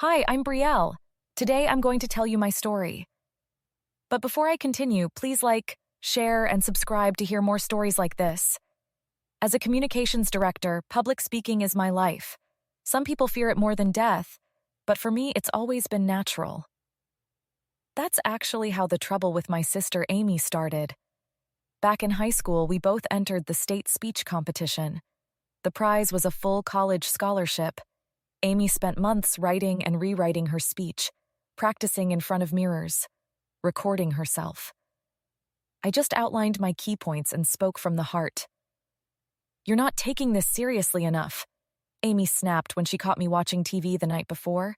Hi, I'm Brielle. Today I'm going to tell you my story. But before I continue, please like, share, and subscribe to hear more stories like this. As a communications director, public speaking is my life. Some people fear it more than death, but for me, it's always been natural. That's actually how the trouble with my sister Amy started. Back in high school, we both entered the state speech competition. The prize was a full college scholarship. Amy spent months writing and rewriting her speech, practicing in front of mirrors, recording herself. I just outlined my key points and spoke from the heart. "You're not taking this seriously enough," Amy snapped when she caught me watching TV the night before.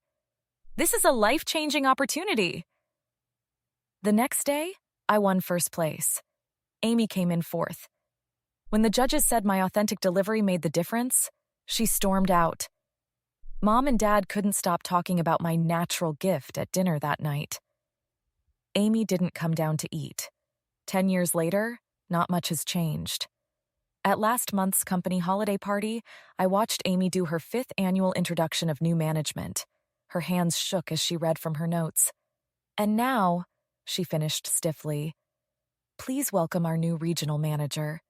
"This is a life-changing opportunity." The next day, I won first place. Amy came in fourth. When the judges said my authentic delivery made the difference, she stormed out. Mom and Dad couldn't stop talking about my natural gift at dinner that night. Amy didn't come down to eat. 10 years later, not much has changed. At last month's company holiday party, I watched Amy do her 5th annual introduction of new management. Her hands shook as she read from her notes. "And now," she finished stiffly, "please welcome our new regional manager."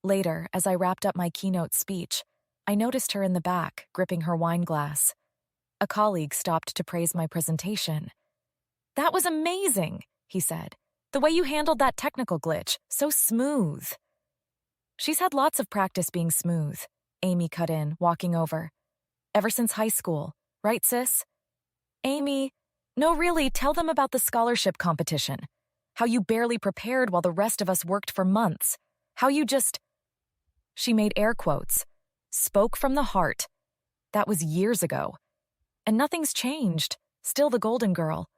Later, as I wrapped up my keynote speech, I noticed her in the back, gripping her wine glass. A colleague stopped to praise my presentation. "That was amazing," he said. "The way you handled that technical glitch, so smooth." "She's had lots of practice being smooth," Amy cut in, walking over. "Ever since high school, right, sis?" "Amy, no, really, tell them about the scholarship competition. How you barely prepared while the rest of us worked for months. How you just—" She made air quotes. "Spoke from the heart." That was years ago. And nothing's changed. Still the golden girl.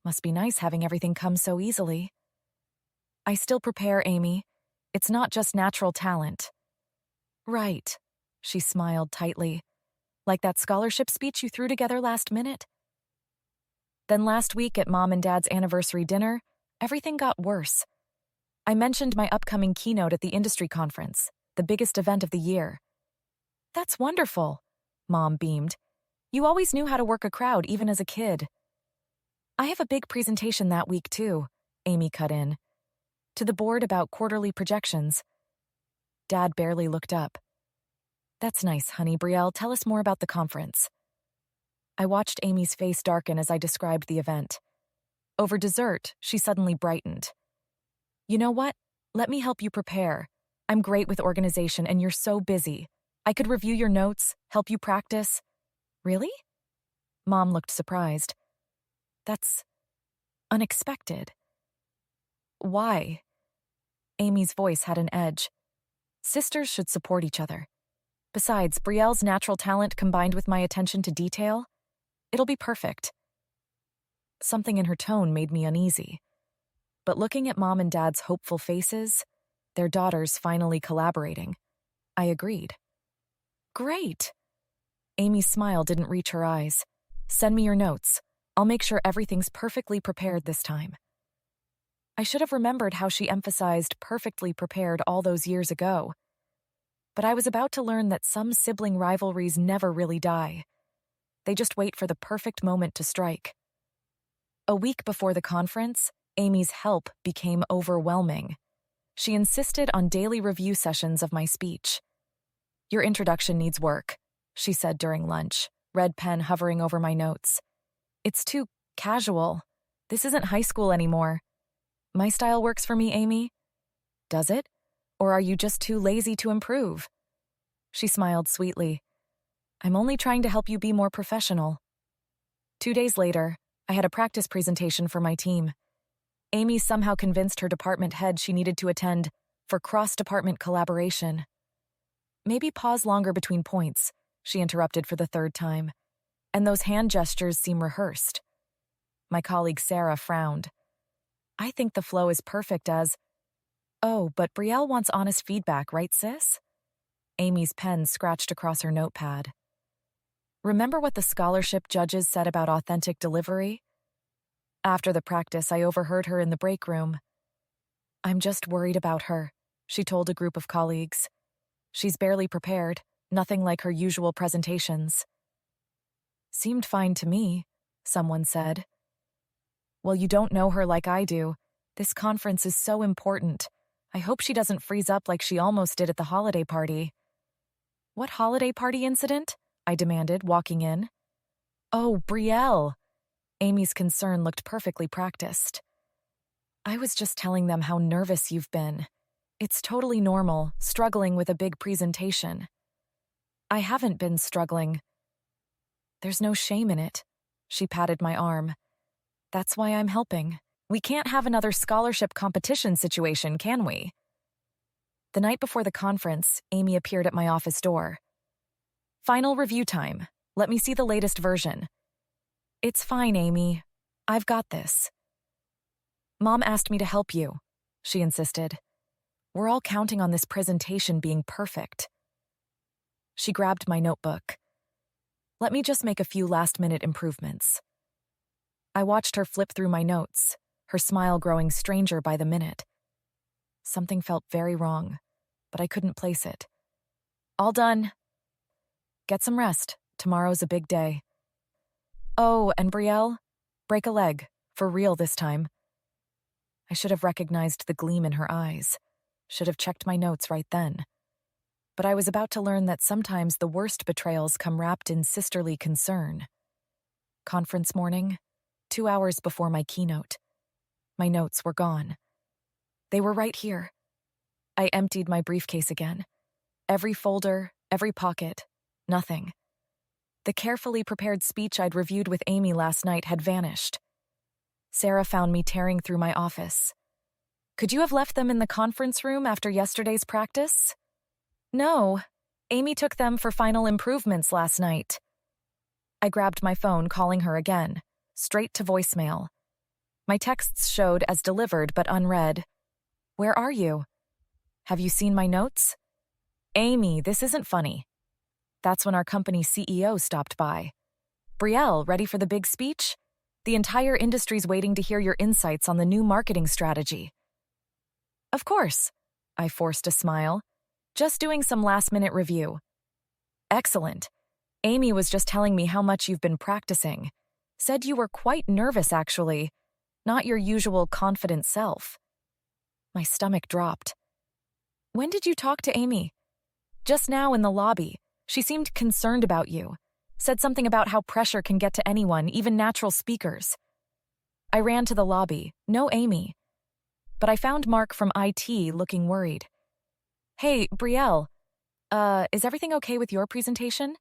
Must be nice having everything come so easily. "I still prepare, Amy. It's not just natural talent." "Right," she smiled tightly. "Like that scholarship speech you threw together last minute?" Then last week at Mom and Dad's anniversary dinner, everything got worse. I mentioned my upcoming keynote at the industry conference, the biggest event of the year. "That's wonderful," Mom beamed. "You always knew how to work a crowd, even as a kid." "I have a big presentation that week, too," Amy cut in. "To the board about quarterly projections." Dad barely looked up. "That's nice, honey. Brielle, tell us more about the conference." I watched Amy's face darken as I described the event. Over dessert, she suddenly brightened. "You know what? Let me help you prepare. I'm great with organization, and you're so busy. I could review your notes, help you practice." "Really?" Mom looked surprised. "That's unexpected." "Why?" Amy's voice had an edge. "Sisters should support each other. Besides, Brielle's natural talent combined with my attention to detail, it'll be perfect." Something in her tone made me uneasy. But looking at Mom and Dad's hopeful faces, their daughters finally collaborating, I agreed. "Great." Amy's smile didn't reach her eyes. "Send me your notes. I'll make sure everything's perfectly prepared this time." I should have remembered how she emphasized perfectly prepared all those years ago. But I was about to learn that some sibling rivalries never really die. They just wait for the perfect moment to strike. A week before the conference, Amy's help became overwhelming. She insisted on daily review sessions of my speech. "Your introduction needs work," she said during lunch, red pen hovering over my notes. "It's too casual. This isn't high school anymore." "My style works for me, Amy." "Does it? Or are you just too lazy to improve?" She smiled sweetly. "I'm only trying to help you be more professional." 2 days later, I had a practice presentation for my team. Amy somehow convinced her department head she needed to attend for cross-department collaboration. "Maybe pause longer between points," she interrupted for the 3rd time. "And those hand gestures seem rehearsed." My colleague Sarah frowned. "I think the flow is perfect as—" "Oh, but Brielle wants honest feedback, right, sis?" Amy's pen scratched across her notepad. "Remember what the scholarship judges said about authentic delivery?" After the practice, I overheard her in the break room. "I'm just worried about her," she told a group of colleagues. "She's barely prepared, nothing like her usual presentations." Seemed fine to me, someone said. Well, you don't know her like I do. This conference is so important. I hope she doesn't freeze up like she almost did at the holiday party. What holiday party incident? I demanded, walking in. Oh, Brielle. Amy's concern looked perfectly practiced. I was just telling them how nervous you've been. It's totally normal, struggling with a big presentation. I haven't been struggling. There's no shame in it. She patted my arm. That's why I'm helping. We can't have another scholarship competition situation, can we? The night before the conference, Amy appeared at my office door. Final review time. Let me see the latest version. It's fine, Amy. I've got this. Mom asked me to help you, she insisted. We're all counting on this presentation being perfect. She grabbed my notebook. Let me just make a few last-minute improvements. I watched her flip through my notes, her smile growing stranger by the minute. Something felt very wrong, but I couldn't place it. All done. Get some rest. Tomorrow's a big day. Oh, and Brielle, break a leg, for real this time. I should have recognized the gleam in her eyes, should have checked my notes right then. But I was about to learn that sometimes the worst betrayals come wrapped in sisterly concern. Conference morning, 2 hours before my keynote. My notes were gone. They were right here. I emptied my briefcase again. Every folder, every pocket, nothing. The carefully prepared speech I'd reviewed with Amy last night had vanished. Sarah found me tearing through my office. Could you have left them in the conference room after yesterday's practice? No. Amy took them for final improvements last night. I grabbed my phone, calling her again, straight to voicemail. My texts showed as delivered but unread. Where are you? Have you seen my notes? Amy, this isn't funny. That's when our company CEO stopped by. Brielle, ready for the big speech? The entire industry's waiting to hear your insights on the new marketing strategy. Of course, I forced a smile. Just doing some last-minute review. Excellent. Amy was just telling me how much you've been practicing. Said you were quite nervous, actually. Not your usual confident self. My stomach dropped. When did you talk to Amy? Just now in the lobby. She seemed concerned about you. Said something about how pressure can get to anyone, even natural speakers. I ran to the lobby. No Amy. But I found Mark from IT looking worried. Hey, Brielle. Is everything okay with your presentation?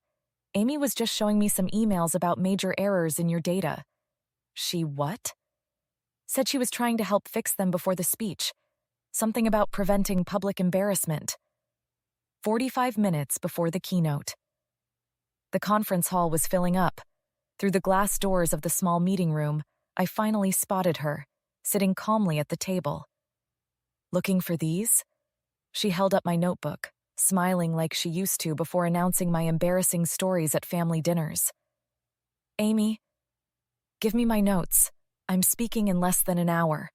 Amy was just showing me some emails about major errors in your data. She what? Said she was trying to help fix them before the speech. Something about preventing public embarrassment. 45 minutes before the keynote. The conference hall was filling up. Through the glass doors of the small meeting room, I finally spotted her, sitting calmly at the table. Looking for these? She held up my notebook, smiling like she used to before announcing my embarrassing stories at family dinners. Amy, give me my notes. I'm speaking in less than an hour.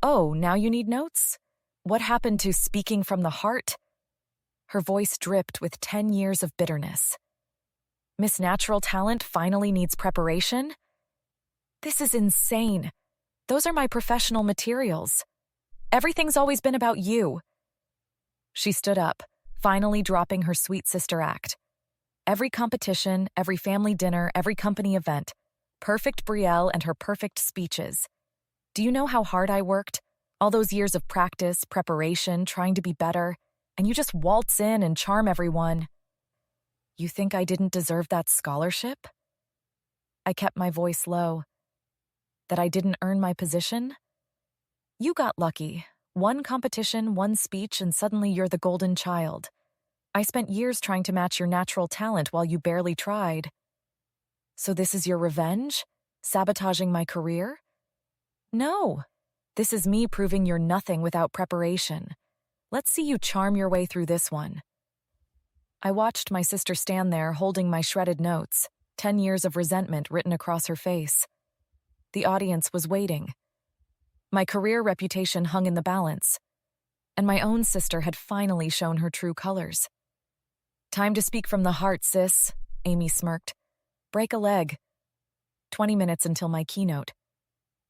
Oh, now you need notes? What happened to speaking from the heart? Her voice dripped with 10 years of bitterness. Miss Natural Talent finally needs preparation? This is insane. Those are my professional materials. Everything's always been about you. She stood up, finally dropping her sweet sister act. Every competition, every family dinner, every company event. Perfect Brielle and her perfect speeches. Do you know how hard I worked? All those years of practice, preparation, trying to be better. And you just waltz in and charm everyone. You think I didn't deserve that scholarship? I kept my voice low. That I didn't earn my position? You got lucky. One competition, one speech, and suddenly you're the golden child. I spent years trying to match your natural talent while you barely tried. So this is your revenge? Sabotaging my career? No. This is me proving you're nothing without preparation. Let's see you charm your way through this one. I watched my sister stand there holding my shredded notes, 10 years of resentment written across her face. The audience was waiting. My career reputation hung in the balance, and my own sister had finally shown her true colors. Time to speak from the heart, sis, Amy smirked. break a leg. 20 minutes until my keynote.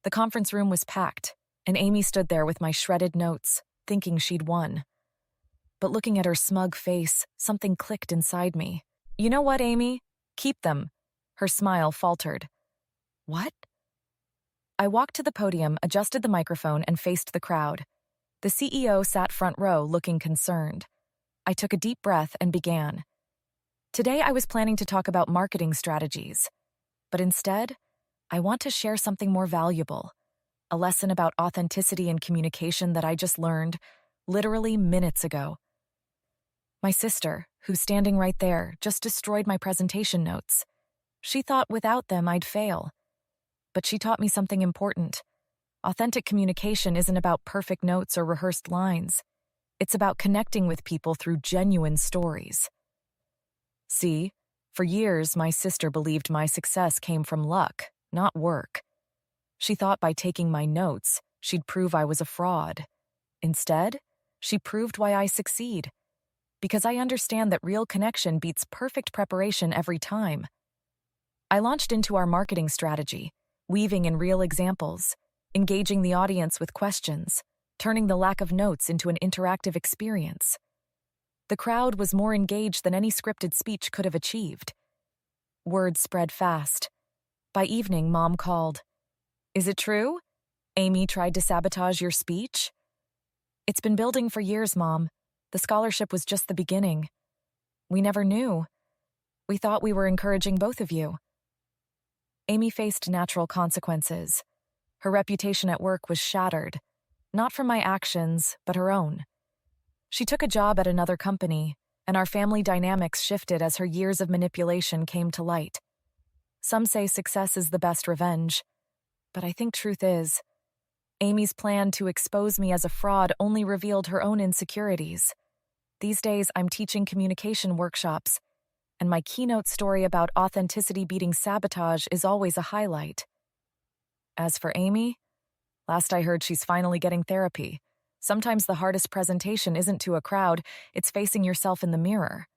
The conference room was packed, and Amy stood there with my shredded notes, thinking she'd won. But looking at her smug face, something clicked inside me. "You know what, Amy? Keep them." Her smile faltered. "What?" I walked to the podium, adjusted the microphone, and faced the crowd. The CEO sat front row, looking concerned. I took a deep breath and began. Today I was planning to talk about marketing strategies, but instead, I want to share something more valuable, a lesson about authenticity and communication that I just learned, literally minutes ago. My sister, who's standing right there, just destroyed my presentation notes. She thought without them I'd fail. But she taught me something important. Authentic communication isn't about perfect notes or rehearsed lines. It's about connecting with people through genuine stories. See, for years, my sister believed my success came from luck, not work. She thought by taking my notes, she'd prove I was a fraud. Instead, she proved why I succeed. Because I understand that real connection beats perfect preparation every time. I launched into our marketing strategy, weaving in real examples, engaging the audience with questions, turning the lack of notes into an interactive experience. The crowd was more engaged than any scripted speech could have achieved. Word spread fast. By evening, Mom called. "Is it true? Amy tried to sabotage your speech?" "It's been building for years, Mom. The scholarship was just the beginning. We never knew. We thought we were encouraging both of you." Amy faced natural consequences. Her reputation at work was shattered, not from my actions, but her own. She took a job at another company, and our family dynamics shifted as her years of manipulation came to light. Some say success is the best revenge, but I think truth is, Amy's plan to expose me as a fraud only revealed her own insecurities. These days, I'm teaching communication workshops, and my keynote story about authenticity beating sabotage is always a highlight. As for Amy, last I heard she's finally getting therapy. Sometimes the hardest presentation isn't to a crowd, it's facing yourself in the mirror.